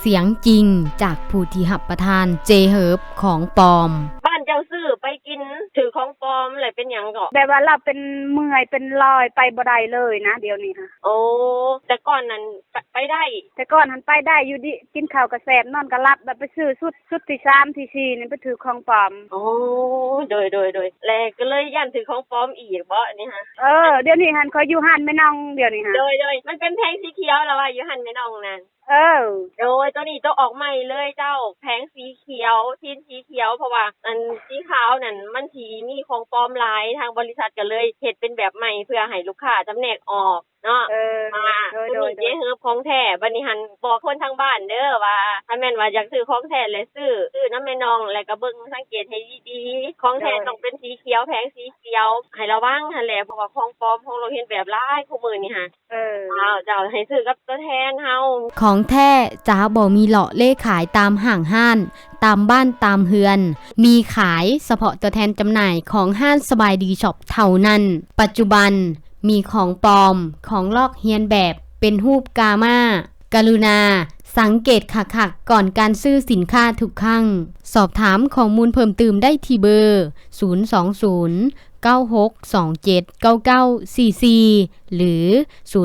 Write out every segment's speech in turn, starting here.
เสียงจริงจากผู้ที่หับประทานเจเฮิร์บของปลอมบ้านเจ้าซื้อไปกินถือของปลอมอะไรเป็นหยังก็แบบว่าเราเป็นเมื่อยเป็นลอยไปบ่ได้เลยนะเดี๋ยวนี้ค่ะโอ้แต่ก่อนนั้นไปได้แต่ก่อนหันไปได้อยู่ดิกินข้าวกระแสบนอนกระลับแบบไปซื้อชุดที่3ที่4นี่ไปถือของปลอมโอ้โดยแล้วก็เลยย่านถือของปลอมอีกบ่นี่ฮะเดี๋ยวนี้หันเขาอยู่หันไม่น้องเดี๋ยวนี้ฮะโดยมันเป็นแพงสีเขียวแล้วว่าอยู่หันไม่น้องนั่นโดยตัวนี้ต้องออกใหม่เลยเจ้าแผงสีเขียวทีนสีเขียวเพราะว่าอันสีขาวนั่นมันสีมีของปลอมหลายทางบริษัทก็เลยเฮ็ดเป็นแบบใหม่เพื่อให้ลูกค้าจำแนกออกเนาะโดยเจ๊เฮิบของแท้บัดนี้หันบอกคนทางบ้านเด้อว่าถ้าแม่นว่าอยากซื้อของแท้เลยซื้อนำแม่น้องแล้วก็เบิ่งสังเกตให้ดีๆของแท้ต้องเป็นสีเขียวแผงสีเขียวให้ระวังหั่นแหละเพราะว่าของปลอมของเราเห็นแบบหลายคู่มื้อนี่ฮะเจ้าให้ซื้อกับตัวแทนเฮาของแท้จ้าบ่มีเลาะเล่ขายตามห้างห้านตามบ้านตามเฮือนมีขายเฉพาะตัวแทนจำหน่ายของห้างสบายดีช็อปเท่านั้นปัจจุบันมีของปลอมของลอกเฮียนแบบเป็นรูปกาม่ากรุณาสังเกตคักๆก่อนการซื้อสินค้าทุกครั้งสอบถามข้อมูลเพิ่มเติมได้ที่เบอร์020 9627 9944 หรือ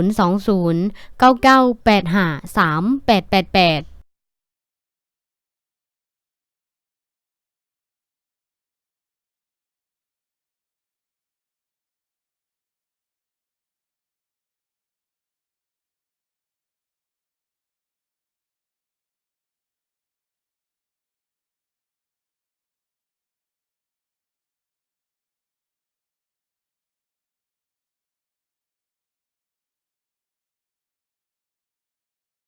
020 9985 3888